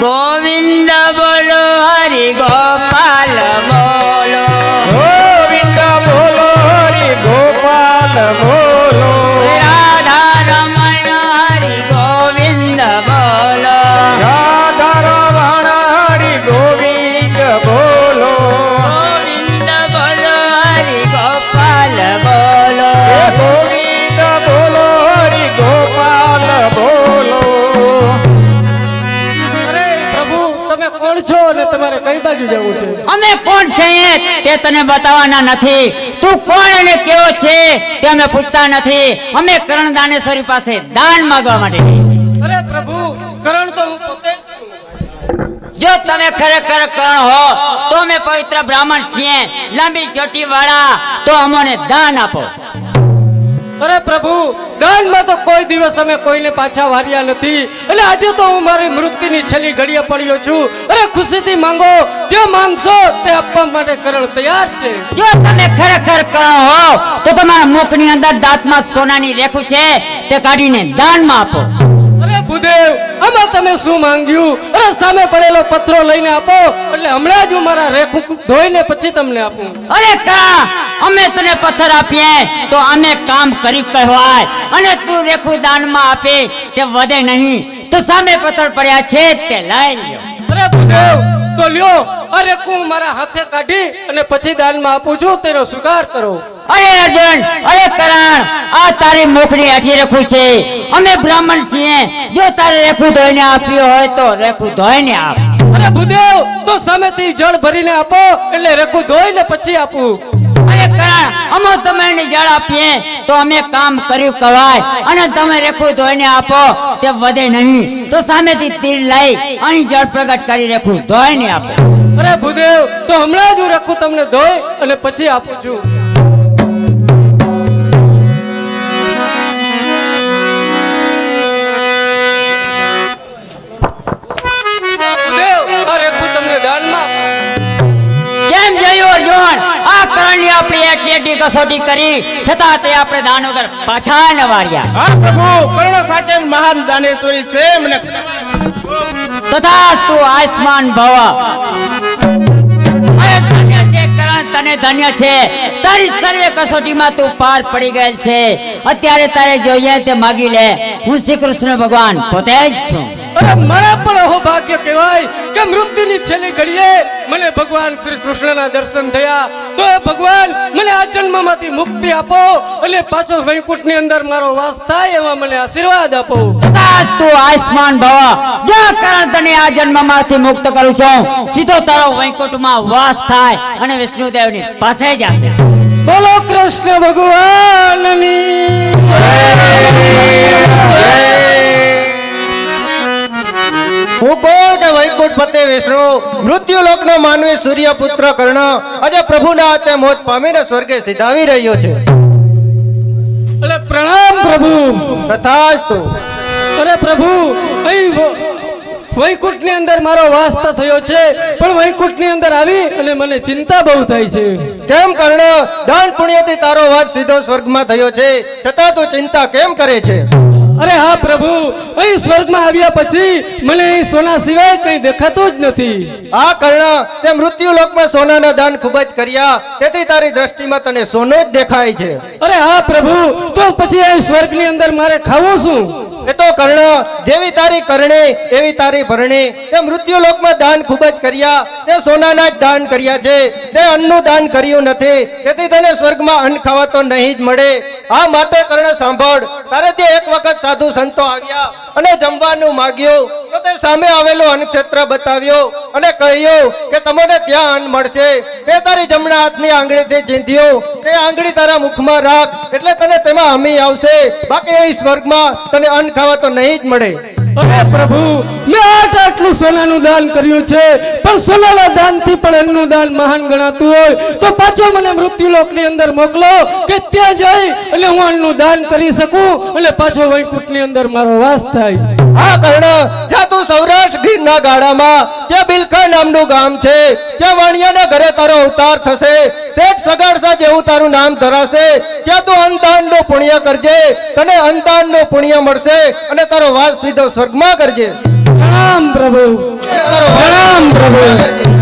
[SPEAKER 9] ગોવિંદ બોલો હરિ ગોપાલ બોલો
[SPEAKER 4] ગોવિંદ બોલો હરિ ગોપાલ બોલો
[SPEAKER 9] રાધા રમણ હરિ ગોવિંદ બોલો
[SPEAKER 4] રાધા રમણ હરિ ગોવિંદ બોલો
[SPEAKER 9] ગોવિંદ બોલો હરિ ગોપાલ બોલો
[SPEAKER 4] ગોવિંદ બોલો હરિ ગોપાલ બોલો. અરે પ્રભુ તમે કોણ છો અને તમારે કઈ બાજુ જવું છે?
[SPEAKER 9] અમે કોણ છીએ તે તને બતાવવાના નથી. તું કોણ અને કેવો છે તે અમે પૂછતા નથી. અમે કરણ દાનેશ્વરી પાસે દાન માંગવા માટે જઈએ છીએ.
[SPEAKER 4] અરે પ્રભુ કરણ તો હું પોતે જ છું.
[SPEAKER 9] જો તમે ખરેખર કરણ હો તો અમે પવિત્ર બ્રાહ્મણ છીએ, લાંબી ચોટી વાળા, તો અમને દાન આપો.
[SPEAKER 4] અરે પ્રભુ દાનમાં તો કોઈ દિવસ અમે કોઈને પાછા વાર્યા નથી. એટલે આજે તો હું મારી મૃત્યુની છેલ્લી ઘડીએ પડ્યો છું. અરે ખુશીથી માંગો, જે માંગશો તે આપવા માટે કરણ તૈયાર છે.
[SPEAKER 9] જો તમે ખરેખર કરણ હો તો તમારા મુખની અંદર દાંતમાં સોનાની રેખું છે તે કાઢીને દાનમાં આપો.
[SPEAKER 4] અરે ભૂદેવ આમાં તમે શું માંગ્યું? અરે સામે પડેલો પથરો લઈને આપો, એટલે હમણાં જ હું મારા રેખું ધોઈને પછી તમને આપું.
[SPEAKER 9] અરે કા અમે તને પથ્થર આપીએ તો અમે કામ કરી કહેવાય, અને તું રેખું દાનમાં આપે તે વધે નહીં. તો સામે પથ્થર પડ્યા છે તે લઈ લ્યો.
[SPEAKER 4] અરે ભૂદેવ તો લ્યો, આ રેખું મારા હાથે કાઢી અને પછી દાનમાં આપું છું, તેનો સ્વીકાર કરો.
[SPEAKER 9] અરે અર્જુન, અરે કરણ, આ તારી મુખની હેઠી રેખું છે. અમે બ્રાહ્મણ છીએ. જો તારે રેખું ધોઈને આપ્યું હોય તો રેખું ધોઈને આપ.
[SPEAKER 4] અરે ભૂદેવ તો સામેથી જળ ભરીને આપો, એટલે રેખું ધોઈને પછી આપું.
[SPEAKER 9] અરે કરણ, અમે તમને જળ આપીએ તો અમે કામ કર્યું કહેવાય, અને તમે રેખું ધોઈને આપો તે વધે નહીં. તો સામેથી તીર લઈ અહીં જળ પ્રગટ કરી રેખું ધોઈને આપો.
[SPEAKER 4] અરે ભૂદેવ તો હમણાં જ હું રેખું તમને ધોઈ અને પછી આપું છું. ભૂદેવ આ રેખું તમને દાનમાં.
[SPEAKER 9] કેમ જોયું અર્જુન? આ કરણની આપણી એક એડી કસોટી કરી છતાં તે આપણે દાન વગર પાછા ન વાળ્યા.
[SPEAKER 5] હા પ્રભુ કર્ણ સાચે મહાન દાનેશ્વરી છે. મને
[SPEAKER 9] તથાસ્તુ આયુષ્માન ભવ. અરે ધન્ય છે કરણ, તને ધન્ય છે. તારી સર્વે કસોટીમાં તું પાર પડી ગયેલ છે. અત્યારે તારે જોઈએ તે માગી લે. હું શ્રી કૃષ્ણ ભગવાન પોતે જ છું.
[SPEAKER 4] અરે મારા પણ અહો ભાગ્ય કહેવાય કે મૃત્યુની છેલ્લી ઘડીએ મને ભગવાન શ્રી કૃષ્ણના દર્શન થયા. તો એ ભગવાન મને આ જન્મમાંથી મુક્તિ આપો અને પાછો વૈકુંઠની અંદર મારો વાસ થાય એવા મને આશીર્વાદ આપો.
[SPEAKER 9] તથાસ્તુ આયુષ્માન ભવ. જો કરણ તને આ જન્મમાંથી મુક્ત કરું છું, સીધો તારો વૈકુંઠમાં વાસ થાય અને વિષ્ણુદેવની પાસે જશે.
[SPEAKER 4] બોલો કૃષ્ણ ભગવાનની.
[SPEAKER 5] હું કોણ કે વૈકુંઠ ફતે વિષ્ણુ, મૃત્યુ લોકનો માનવી સૂર્યપુત્ર કર્ણ આજે પ્રભુના હાથે મોત પામીને સ્વર્ગે સિધાવી રહ્યો છે.
[SPEAKER 4] અરે પ્રણામ પ્રભુ.
[SPEAKER 5] તથાસ્તુ.
[SPEAKER 4] અરે પ્રભુ અહીં વૈકુંઠની અંદર મારો વાસ તો થયો છે, પણ વૈકુંઠની અંદર આવી અને મને ચિંતા બહુ થાય છે.
[SPEAKER 5] કેમ કર્ણ? દાન પુણ્યથી તારો વાસ સીધો સ્વર્ગમાં થયો છે, છતાં તું ચિંતા કેમ કરે છે?
[SPEAKER 4] અરે હા પ્રભુ, અહીં સ્વર્ગમાં આવ્યા પછી મને અહીં સોના સિવાય કંઈ દેખાતું જ નથી.
[SPEAKER 5] આ કર્ણ તે મૃત્યુ લોકમાં સોનાના દાન ખૂબ જ કર્યા, તેથી તારી દ્રષ્ટિમાં તને સોનું જ દેખાય છે.
[SPEAKER 4] અરે હા પ્રભુ, તો પછી અહીં સ્વર્ગની અંદર મારે ખાવું શું?
[SPEAKER 5] એ તો કર્ણ જેવી તારી કરણી એવી તારી ભરણી. તે મૃત્યુ લોકમાં દાન ખૂબ જ કર્યા, તે સોનાના જ દાન કર્યા છે, તે અન્નનું દાન કર્યું નથી, તેથી તને સ્વર્ગમાં અન્ન ખાવા તો નહીં જ મળે. આ માટે કર્ણ સાંભળ, તારે તે એક વખત સાધુ સંતો આવ્યા અને જમવાનું માંગ્યું, તો તે સામે આવેલું અન્ન ક્ષેત્ર બતાવ્યો અને કહ્યું કે તમને ત્યાં અન્ન મળશે. તે તારી જમણા હાથની આંગળીથી ચીંધ્યું, તે આંગળી તારા મુખમાં રાખ, એટલે તને તેમાં હમી આવશે. બાકી અહીં સ્વર્ગમાં તને અન્ન ખાવા તો નહીં જ મળે.
[SPEAKER 4] અરે પ્રભુ, મેં આટલું સોનાનું દાન કર્યું છે, પણ સોનાના દાનથી પણ અન્નનું દાન મહાન ગણાતું હોય તો પાછો મને મૃત્યુલોકની અંદર મોકલો કે ત્યાં જઈ અને હું અન્નનું દાન કરી શકું અને પાછો વૈકુંઠની અંદર મારો વાસ થાય.
[SPEAKER 5] હા કર્ણ, જ્યાં તું સૌરાષ્ટ્ર ગીરના ગાડામાં ત્યાં બિલખા નામનું ગામ છે, ત્યાં વાણિયાના ઘરે તારો અવતાર થશે, શેઠ સગાડસા જેવું તારું નામ ધરાશે, ત્યાં તું અન્નદાનનું પુણ્ય કરજે, તને અન્નદાનનું પુણ્ય મળશે અને તારો વાસ સીધો સ્વર્ગમાં કરજે.
[SPEAKER 2] પ્રણામ પ્રભુ,
[SPEAKER 5] તારો વાસ
[SPEAKER 2] પ્રણામ પ્રભુ.